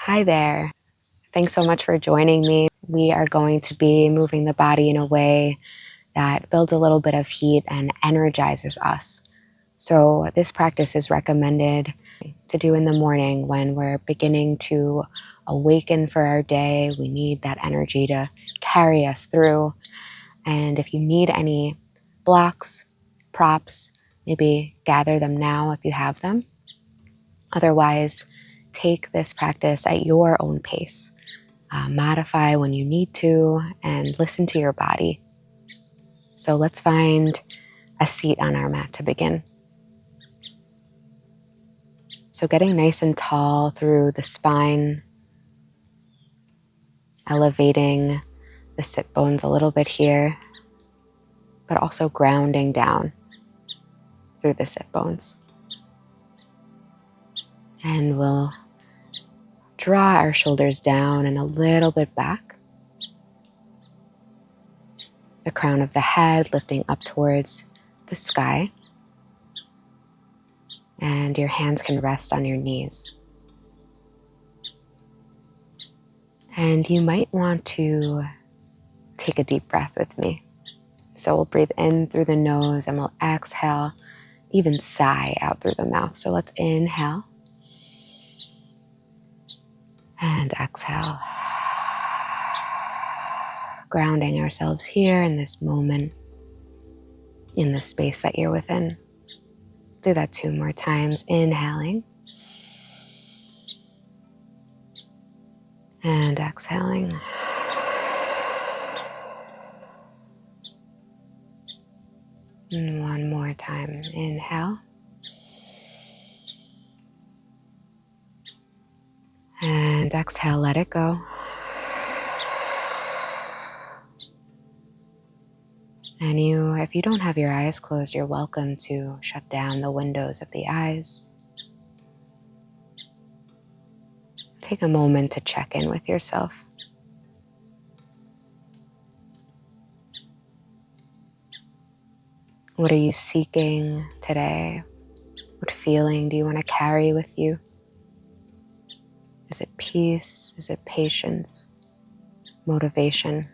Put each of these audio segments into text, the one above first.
Hi there. Thanks so much for joining me. We are going to be moving the body in a way that builds a little bit of heat and energizes us. So this practice is recommended to do in the morning when we're beginning to awaken for our day. We need that energy to carry us through. And if you need any blocks, props, maybe gather them now if you have them. Otherwise, take this practice at your own pace. Modify when you need to, and listen to your body. So let's find a seat on our mat to begin. So getting nice and tall through the spine, elevating the sit bones a little bit here, but also grounding down through the sit bones. And we'll draw our shoulders down and a little bit back. The crown of the head lifting up towards the sky. And your hands can rest on your knees. And you might want to take a deep breath with me. So we'll breathe in through the nose and we'll exhale, even sigh out through the mouth. So let's inhale and exhale. Grounding ourselves here in this moment, in the space that you're within. Do that 2 more times. Inhaling and exhaling. And 1 more time. Inhale. And exhale, let it go. And if you don't have your eyes closed, you're welcome to shut down the windows of the eyes. Take a moment to check in with yourself. What are you seeking today? What feeling do you want to carry with you? Is it peace? Is it patience? Motivation?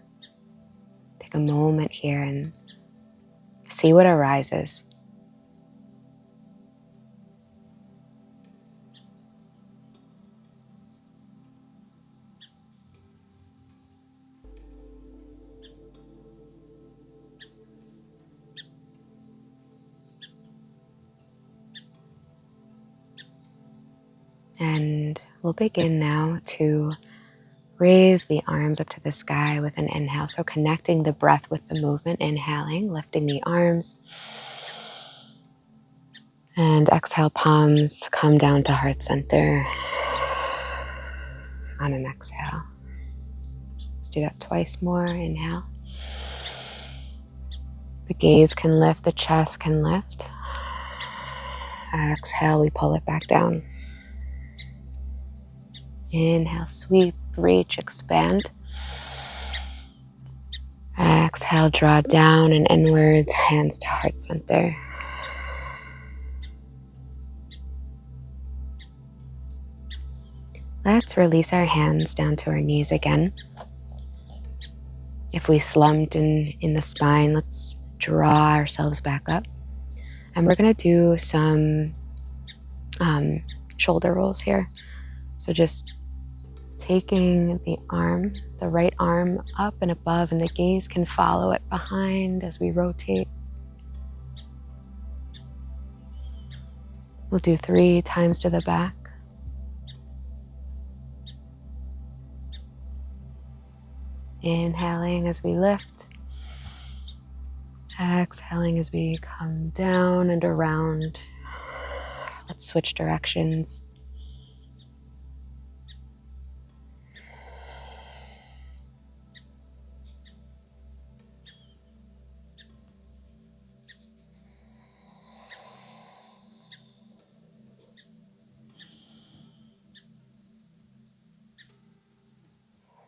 Take a moment here and see what arises. And we'll begin now to raise the arms up to the sky with an inhale. So connecting the breath with the movement, inhaling, lifting the arms. And exhale, palms come down to heart center on an exhale. Let's do that twice more. Inhale. The gaze can lift, the chest can lift. Exhale, we pull it back down. Inhale, sweep, reach, expand. Exhale, draw down and inwards, hands to heart center. Let's release our hands down to our knees again. If we slumped in the spine, let's draw ourselves back up. And we're going to do some shoulder rolls here. So just taking the right arm up and above, and the gaze can follow it behind as we rotate. We'll do 3 times to the back. Inhaling as we lift. Exhaling as we come down and around. Let's switch directions.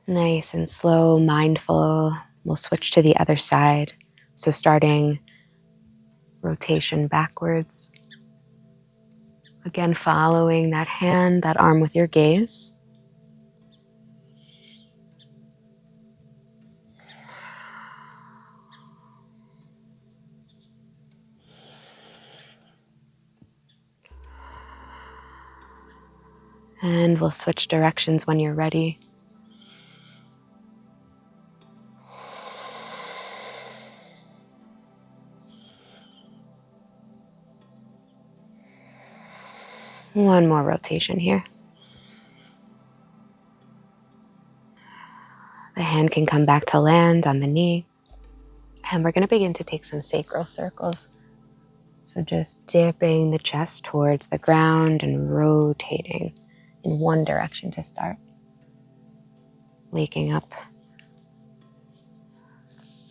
Nice and slow, mindful. We'll switch to the other side. So starting rotation backwards. Again, following that hand, that arm with your gaze. And we'll switch directions when you're ready. One more rotation here. The hand can come back to land on the knee. And we're going to begin to take some sacral circles. So just dipping the chest towards the ground and rotating in one direction to start. Waking up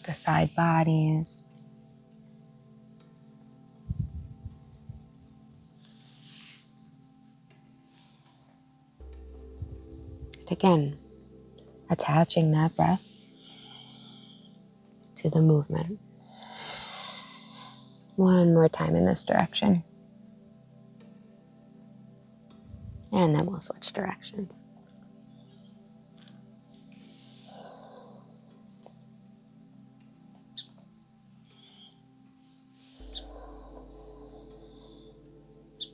the side bodies. And again, attaching that breath to the movement. One more time in this direction. And then we'll switch directions.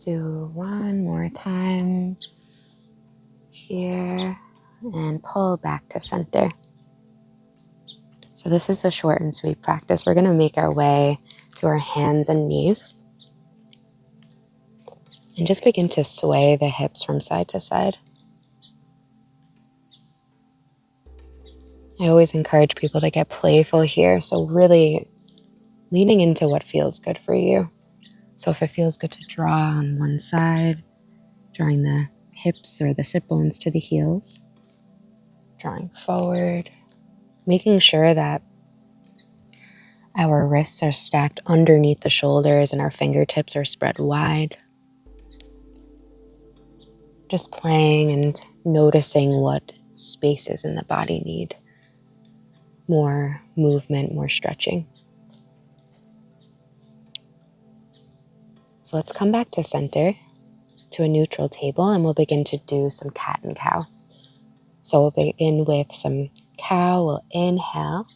Do one more time here and pull back to center. So this is a short and sweet practice. We're going to make our way to our hands and knees and just begin to sway the hips from side to side. I always encourage people to get playful here, so really leaning into what feels good for you. So if it feels good to draw on one side, drawing the hips or the sit bones to the heels, drawing forward, making sure that our wrists are stacked underneath the shoulders and our fingertips are spread wide. Just playing and noticing what spaces in the body need more movement, more stretching. So let's come back to center, to a neutral table, and we'll begin to do some cat and cow. So we'll begin with some cow. We'll inhale.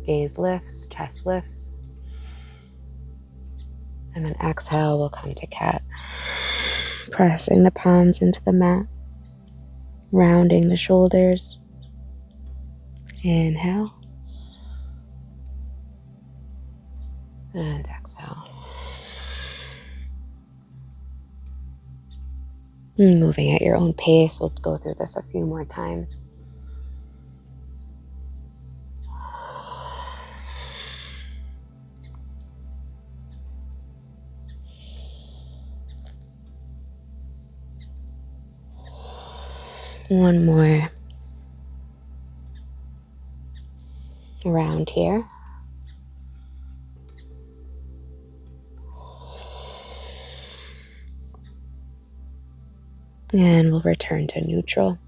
Gaze lifts, chest lifts. And then exhale, we'll come to cat. Pressing the palms into the mat. Rounding the shoulders. Inhale. And exhale. Moving at your own pace. We'll go through this a few more times. One more round here. And we'll return to neutral.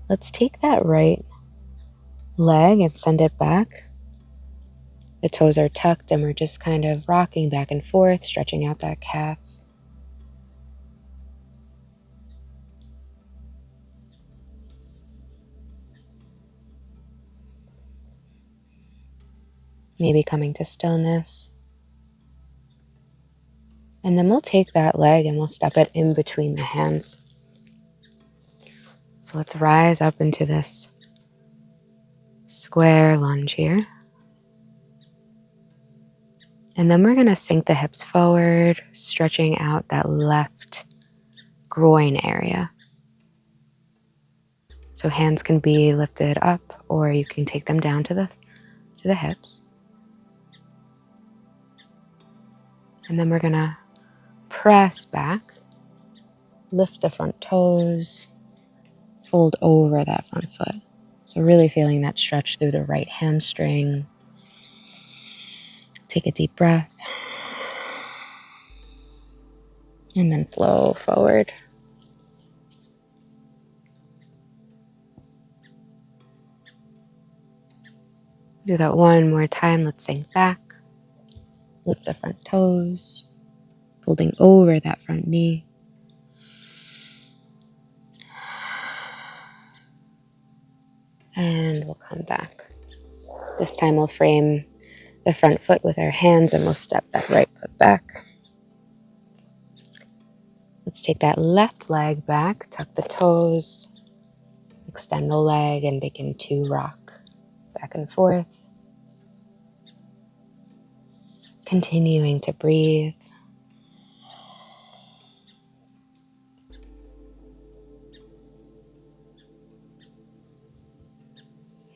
Let's take that right leg and send it back. The toes are tucked and we're just kind of rocking back and forth, stretching out that calf. Maybe coming to stillness. And then we'll take that leg and we'll step it in between the hands. So let's rise up into this square lunge here. And then we're going to sink the hips forward, stretching out that left groin area. So hands can be lifted up or you can take them down to the hips. And then we're going to press back, lift the front toes, fold over that front foot. So really feeling that stretch through the right hamstring. Take a deep breath. And then flow forward. Do that one more time. Let's sink back. Lift the front toes. Folding over that front knee. And we'll come back. This time we'll frame the front foot with our hands and we'll step that right foot back. take that left leg back, tuck the toes, extend the leg, and begin to rock back and forth. Continuing to breathe.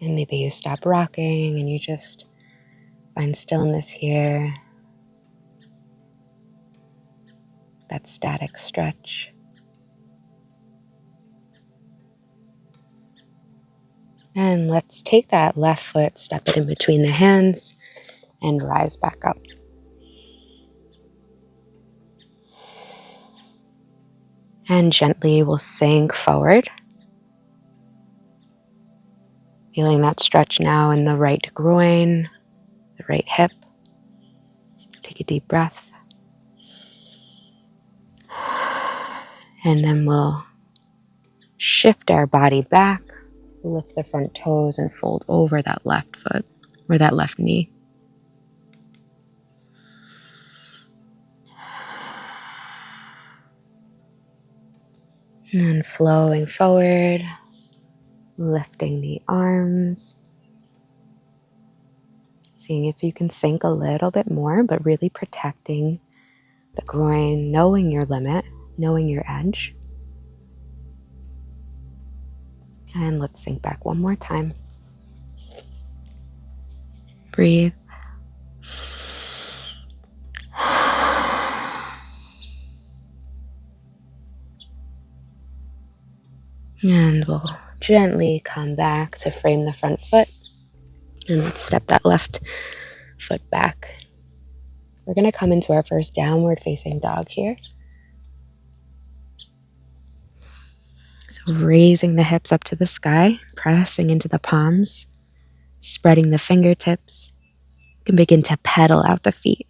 And maybe you stop rocking and you just find stillness here. That static stretch. And let's take that left foot, step it in between the hands, and rise back up. And gently we'll sink forward. Feeling that stretch now in the right groin, the right hip. Take a deep breath. And then we'll shift our body back, lift the front toes, and fold over that left foot or that left knee. And then flowing forward, lifting the arms. Seeing if you can sink a little bit more, but really protecting the groin, knowing your limit, knowing your edge. And let's sink back one more time. Breathe. And we'll gently come back to frame the front foot. And let's step that left foot back. We're going to come into our first downward facing dog here. So raising the hips up to the sky, pressing into the palms, spreading the fingertips. You can begin to pedal out the feet.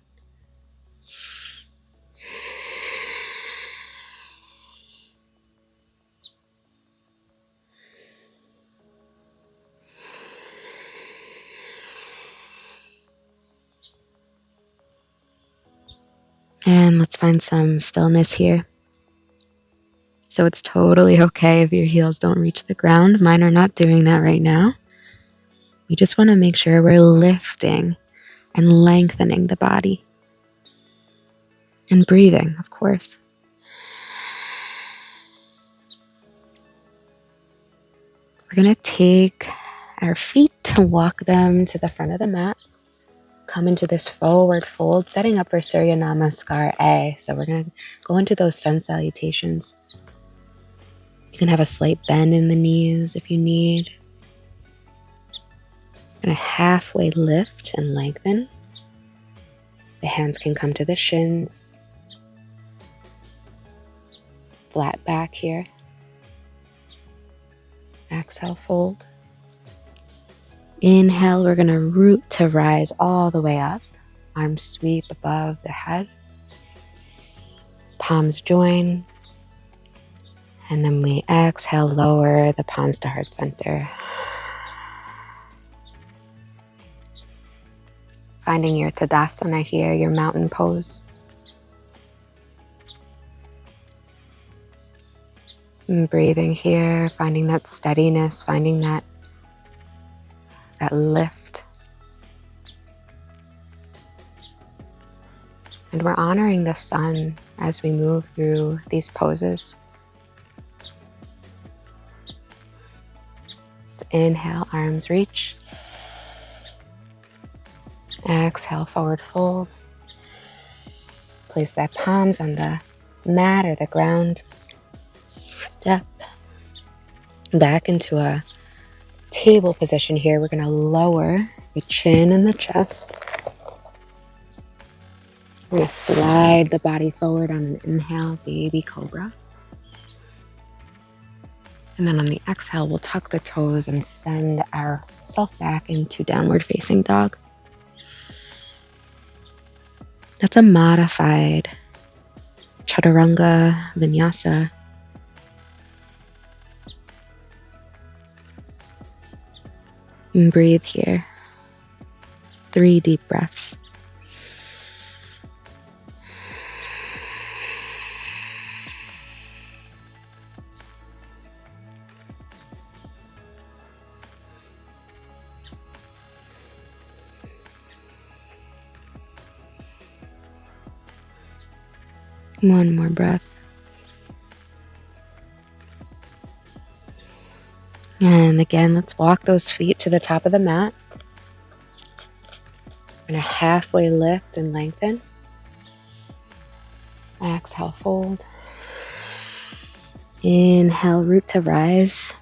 And let's find some stillness here. So it's totally okay if your heels don't reach the ground. Mine are not doing that right now. We just want to make sure we're lifting and lengthening the body. And breathing, of course. We're going to take our feet and walk them to the front of the mat. Come into this forward fold, setting up for Surya Namaskar A. So we're going to go into those sun salutations. You can have a slight bend in the knees if you need. And a halfway lift and lengthen. The hands can come to the shins. Flat back here. Exhale, fold. Inhale, we're going to root to rise all the way up. Arms sweep above the head. Palms join. And then we exhale, lower the palms to heart center. Finding your Tadasana here, your mountain pose. And breathing here, finding that steadiness, finding that lift. And we're honoring the sun as we move through these poses. So inhale, arms reach. Exhale, forward fold. Place that palms on the mat or the ground. Step back into a table position here. We're going to lower the chin and the chest. We're going to slide the body forward on an inhale, baby cobra. And then on the exhale, we'll tuck the toes and send ourselves back into downward facing dog. That's a modified chaturanga vinyasa. And breathe here. 3 deep breaths. One more breath. And again, let's walk those feet to the top of the mat. We're going to halfway lift and lengthen. Exhale, fold. Inhale, root to rise.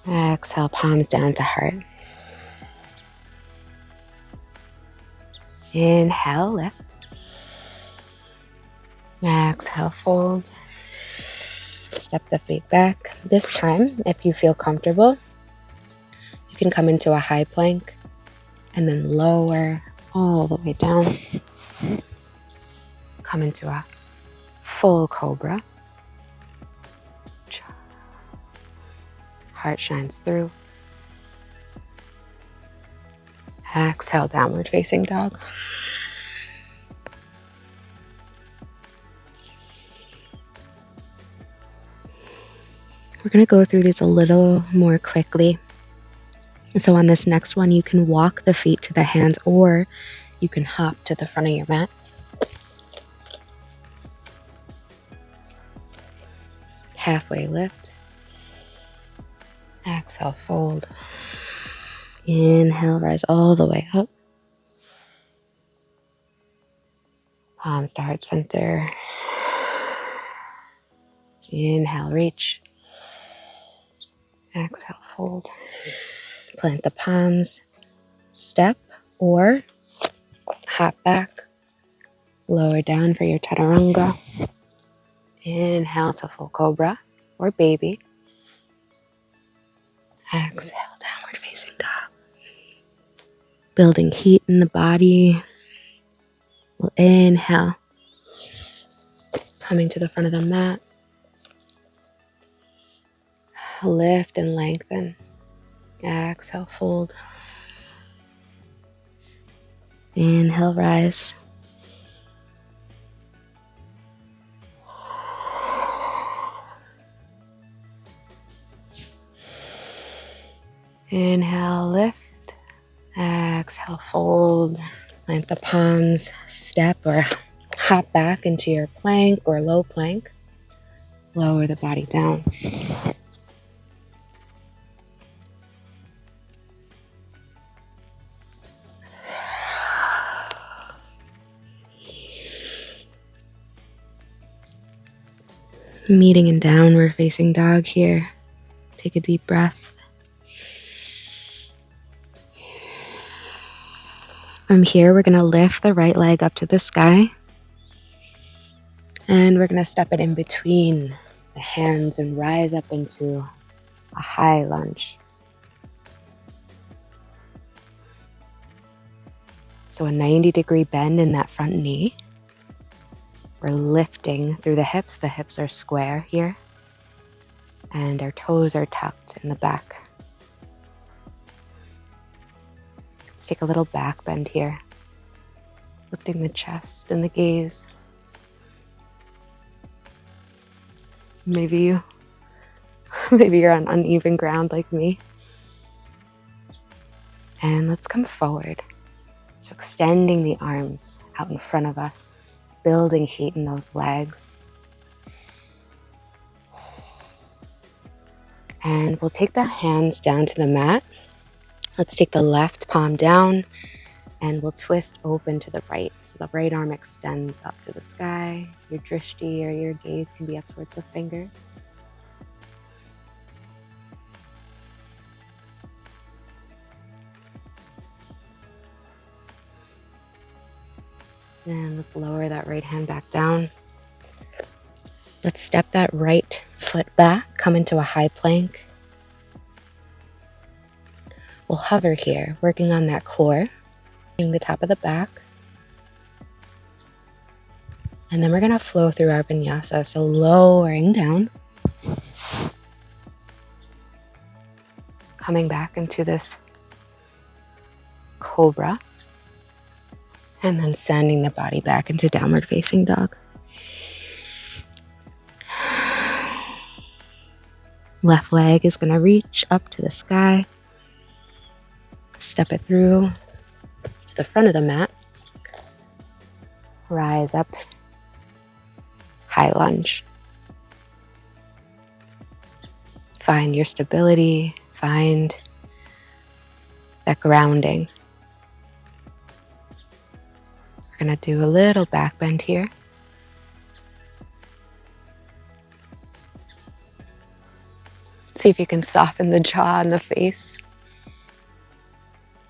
Exhale, palms down to heart. Inhale, lift. Exhale, fold. Step the feet back. This time, if you feel comfortable, you can come into a high plank and then lower all the way down. Come into a full cobra. Heart shines through. Exhale, downward facing dog. We're going to go through these a little more quickly. So on this next one, you can walk the feet to the hands or you can hop to the front of your mat. Halfway lift. Exhale, fold. Inhale, rise all the way up. Palms to heart center. Inhale, reach. Exhale, fold. Plant the palms. Step or hop back. Lower down for your chaturanga. Inhale to full cobra or baby. Exhale, downward facing dog. Building heat in the body. We'll inhale. Coming to the front of the mat. Lift and lengthen. Exhale, fold. Inhale, rise. Inhale, lift. Exhale, fold. Plant the palms, step or hop back into your plank or low plank. Lower the body down. Meeting in downward facing dog here. Take a deep breath. From here, we're going to lift the right leg up to the sky. And we're going to step it in between the hands and rise up into a high lunge. So a 90-degree bend in that front knee. We're lifting through the hips. The hips are square here. And our toes are tucked in the back. Let's take a little back bend here. Lifting the chest and the gaze. Maybe you're on uneven ground like me. And let's come forward. So extending the arms out in front of us, building heat in those legs. And we'll take the hands down to the mat. Let's take the left palm down and we'll twist open to the right. So the right arm extends up to the sky. Your drishti or your gaze can be up towards the fingers. And let's lower that right hand back down. Let's step that right foot back, come into a high plank. We'll hover here, working on that core, the top of the back. And then we're going to flow through our vinyasa, so lowering down. Coming back into this cobra. And then sending the body back into downward facing dog. Left leg is going to reach up to the sky. Step it through to the front of the mat. rise up, high lunge. Find your stability, find that grounding. We're going to do a little back bend here. See if you can soften the jaw and the face.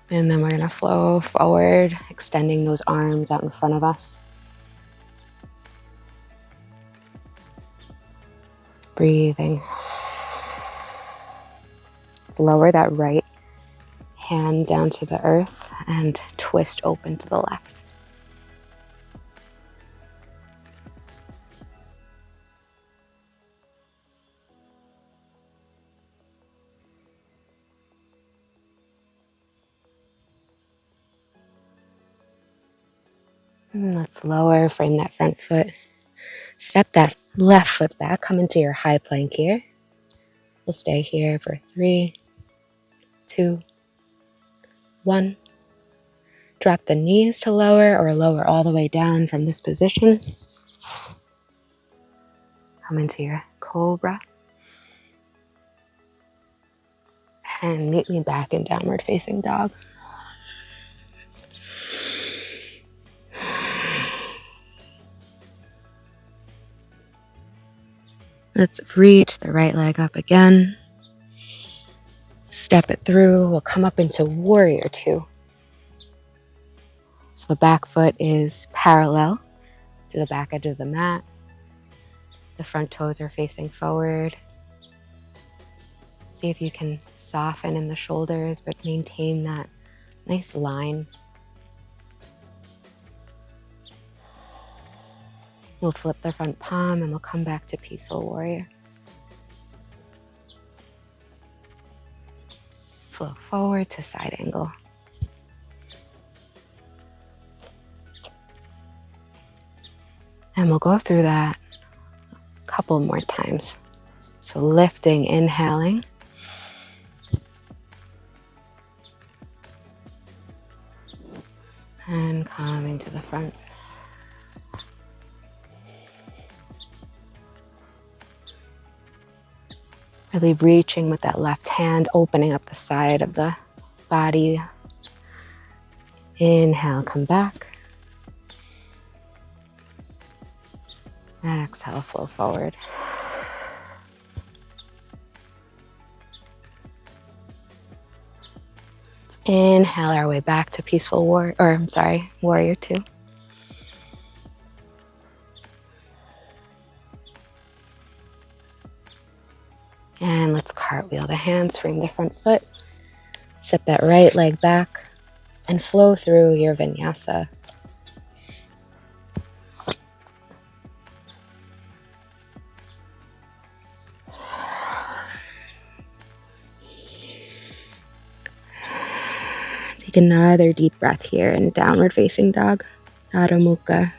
And then we're going to flow forward, extending those arms out in front of us. Breathing. Let's lower that right hand down to the earth and twist open to the left. And let's lower, frame that front foot. Step that left foot back, come into your high plank here. We'll stay here for 3, 2, 1. Drop the knees to lower or lower all the way down from this position. Come into your cobra. And meet me back in downward facing dog. Let's reach the right leg up again. Step it through. We'll come up into warrior 2. So the back foot is parallel to the back edge of the mat. The front toes are facing forward. See if you can soften in the shoulders, but maintain that nice line. We'll flip the front palm and we'll come back to peaceful warrior. Flow forward to side angle. And we'll go through that a couple more times. So lifting, inhaling. And coming to the front. Really reaching with that left hand, opening up the side of the body. Inhale, come back. Exhale, flow forward. Let's inhale our way back to peaceful warrior 2. And let's cartwheel the hands, frame the front foot. Step that right leg back and flow through your vinyasa. Take another deep breath here in downward facing dog, Adho Mukha.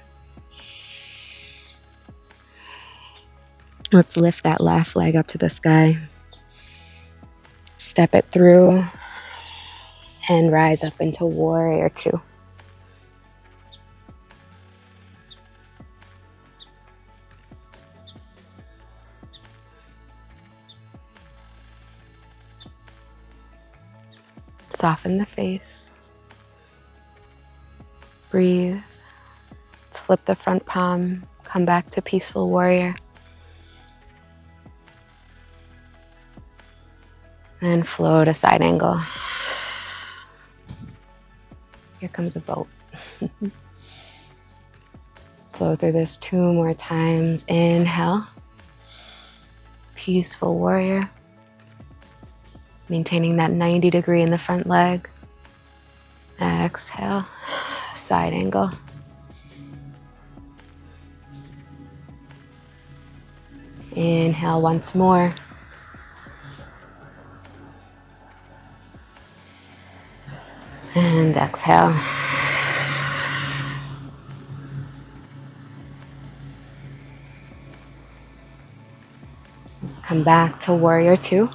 Let's lift that left leg up to the sky. Step it through and rise up into warrior 2. Soften the face. Breathe. Let's flip the front palm. Come back to peaceful warrior. And flow to side angle. Here comes a boat. Flow through this 2 more times. Inhale. Peaceful warrior. Maintaining that 90 degree in the front leg. Exhale. Side angle. Inhale once more. And exhale. Let's come back to warrior 2.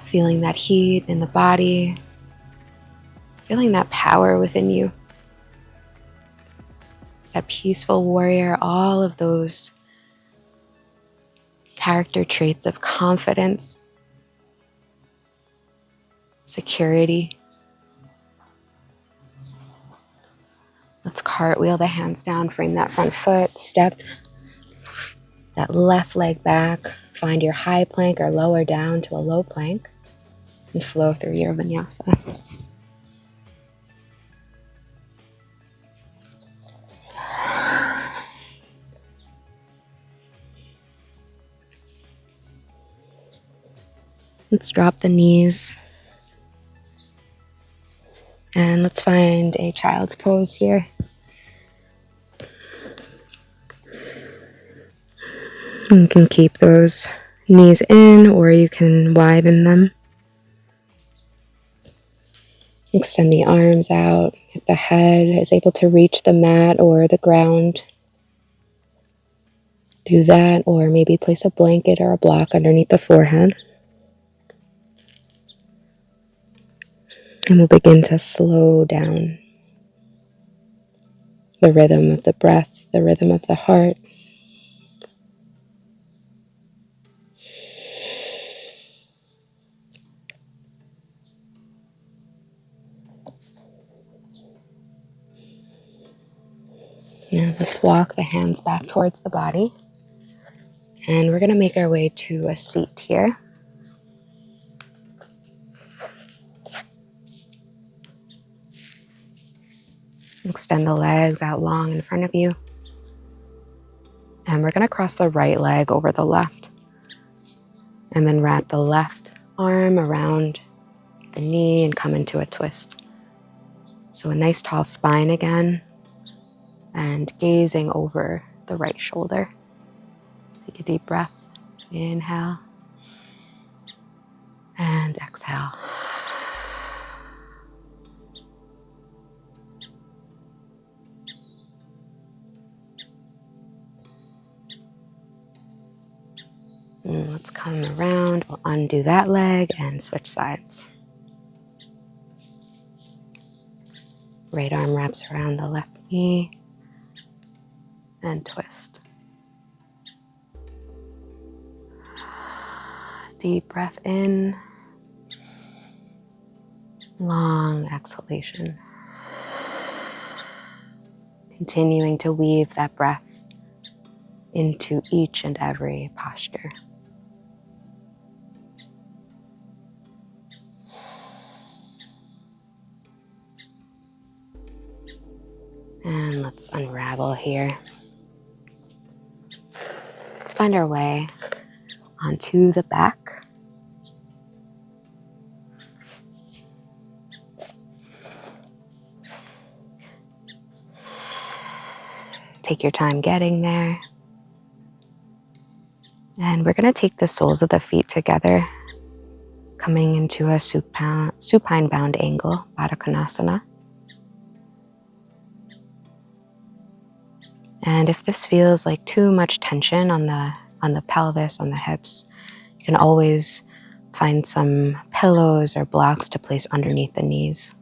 Feeling that heat in the body. Feeling that power within you, that peaceful warrior, all of those character traits of confidence, security. Let's cartwheel the hands down, frame that front foot, step that left leg back, find your high plank or lower down to a low plank, and flow through your vinyasa. Let's drop the knees. And let's find a child's pose here. You can keep those knees in or you can widen them. Extend the arms out. If the head is able to reach the mat or the ground, do that, or maybe place a blanket or a block underneath the forehead. And we'll begin to slow down the rhythm of the breath, the rhythm of the heart. Now let's walk the hands back towards the body. And we're going to make our way to a seat here. Extend the legs out long in front of you. And we're going to cross the right leg over the left. And then wrap the left arm around the knee and come into a twist. So a nice tall spine again. And gazing over the right shoulder. Take a deep breath. Inhale. And exhale. And let's come around. We'll undo that leg and switch sides. Right arm wraps around the left knee and twist. Deep breath in. Long exhalation. Continuing to weave that breath into each and every posture. And let's unravel here. Let's find our way onto the back. Take your time getting there. And we're going to take the soles of the feet together, coming into a supine bound angle, Baddha Konasana. And if this feels like too much tension on the pelvis, on the hips, you can always find some pillows or blocks to place underneath the knees.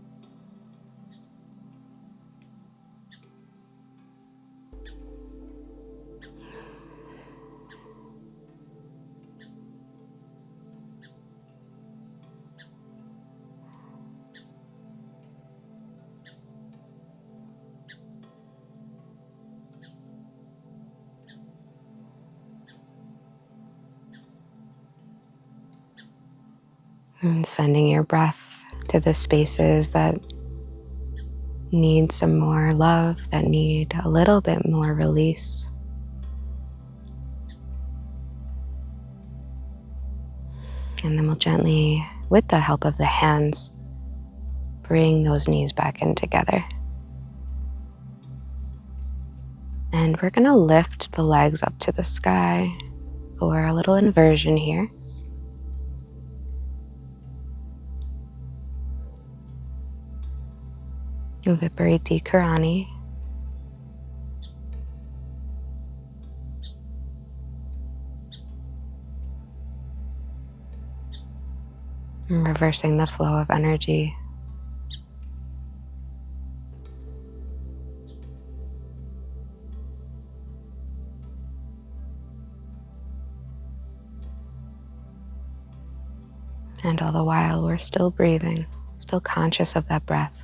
And sending your breath to the spaces that need some more love, that need a little bit more release. And then we'll gently, with the help of the hands, bring those knees back in together. And we're going to lift the legs up to the sky for a little inversion here. Vipariti Karani. And reversing the flow of energy. And all the while, we're still breathing, still conscious of that breath.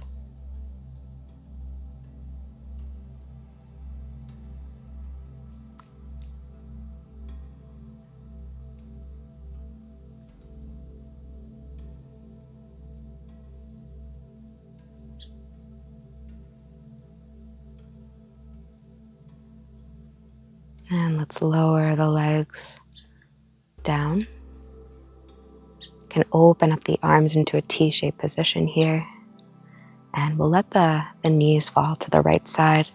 And let's lower the legs down. Can open up the arms into a T-shaped position here. And we'll let the knees fall to the right side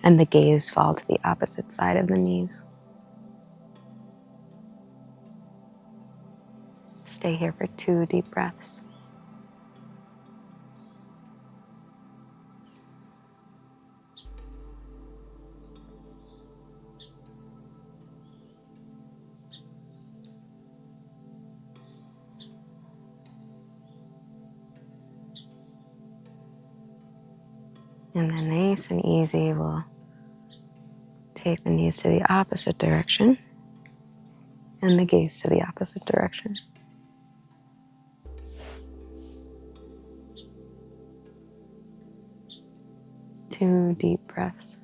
and the gaze fall to the opposite side of the knees. Stay here for 2 deep breaths. And then nice and easy, we'll take the knees to the opposite direction and the gaze to the opposite direction. Two deep breaths.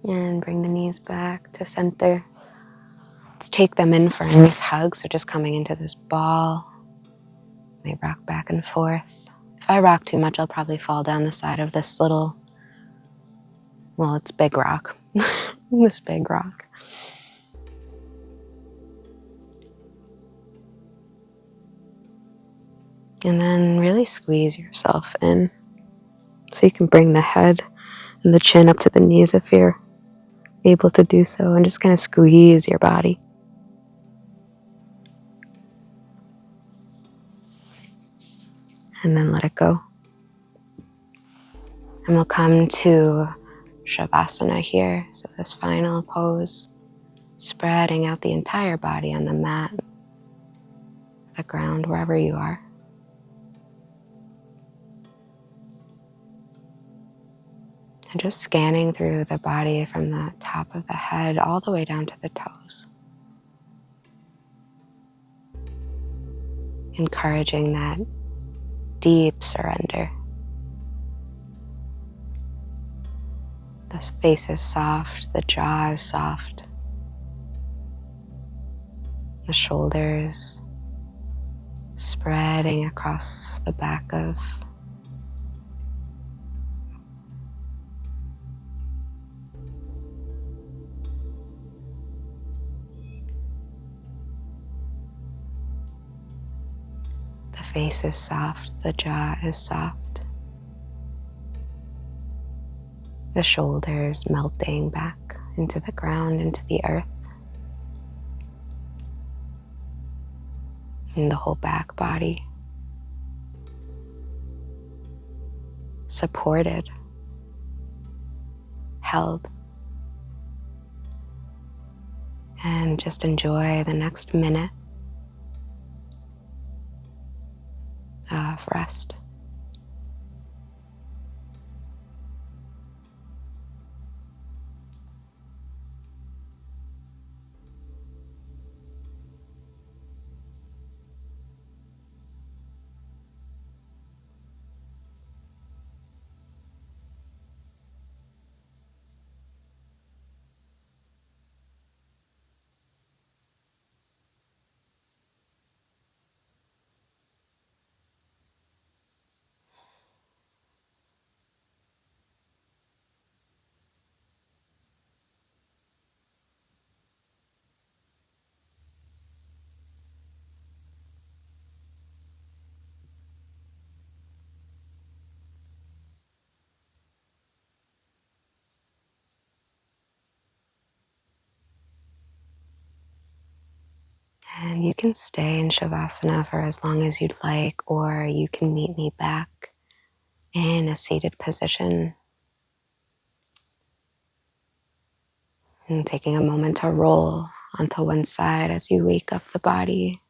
And bring the knees back to center. Let's take them in for a nice hug. So just coming into this ball. May rock back and forth. If I rock too much, I'll probably fall down the side of this little, well, it's big rock. This big rock. And then really squeeze yourself in. So you can bring the head and the chin up to the knees if you're able to do so, and just kind of squeeze your body. And then let it go. And we'll come to Savasana here. So this final pose, spreading out the entire body on the mat, the ground, wherever you are. And just scanning through the body from the top of the head all the way down to the toes. Encouraging that deep surrender. The face is soft, the jaw is soft. The shoulders spreading across the back of the face is soft, the jaw is soft. The shoulders melting back into the ground, into the earth. And the whole back body supported, held. And just enjoy the next minute of rest. And you can stay in Savasana for as long as you'd like, or you can meet me back in a seated position. And taking a moment to roll onto one side as you wake up the body.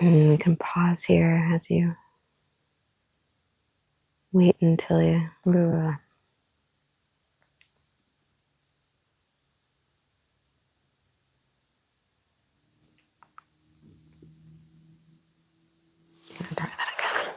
And we can pause here as you wait until you try that again.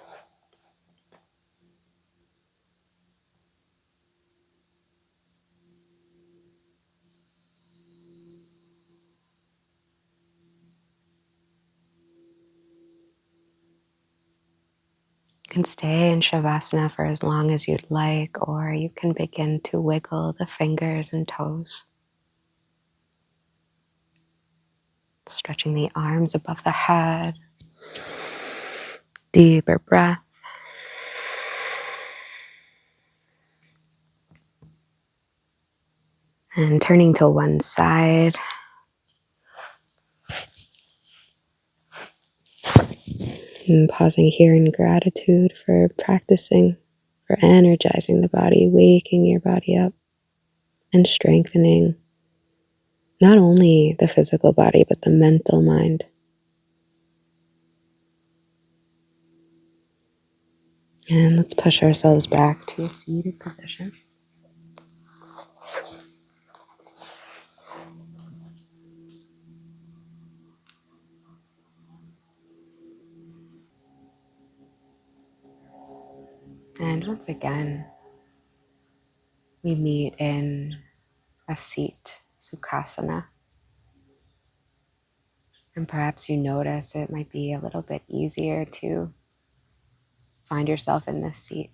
You can stay in Savasana for as long as you'd like, or you can begin to wiggle the fingers and toes, stretching the arms above the head. Deeper breath. And turning to one side. And pausing here in gratitude for practicing, for energizing the body, waking your body up and strengthening not only the physical body, but the mental mind. And let's push ourselves back to a seated position. And once again, we meet in a seat, Sukhasana. And perhaps you notice it might be a little bit easier to find yourself in this seat.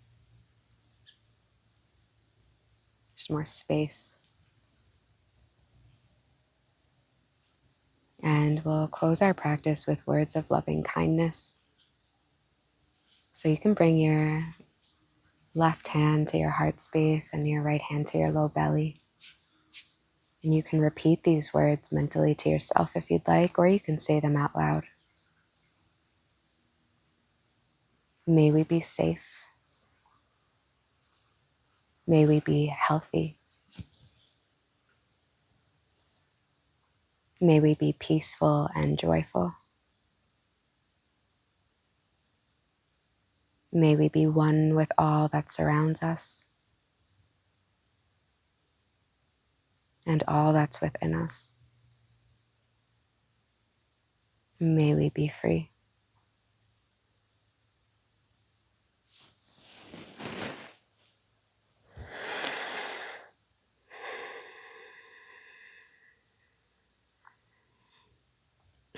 There's more space. And we'll close our practice with words of loving kindness. So you can bring your left hand to your heart space and your right hand to your low belly. And you can repeat these words mentally to yourself if you'd like, or you can say them out loud. May we be safe. May we be healthy. May we be peaceful and joyful. May we be one with all that surrounds us and all that's within us. May we be free.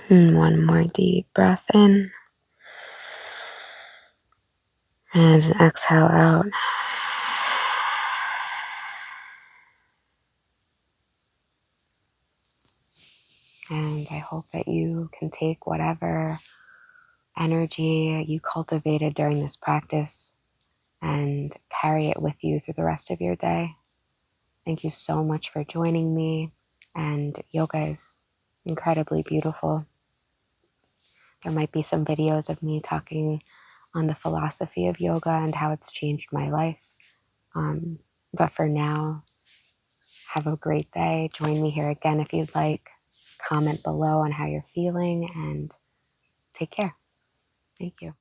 And one more deep breath in and an exhale out. And I hope that you can take whatever energy you cultivated during this practice and carry it with you through the rest of your day. Thank you so much for joining me. And yoga is incredibly beautiful. There might be some videos of me talking on the philosophy of yoga and how it's changed my life. But for now, have a great day. Join me here again if you'd like. Comment below on how you're feeling and take care. Thank you.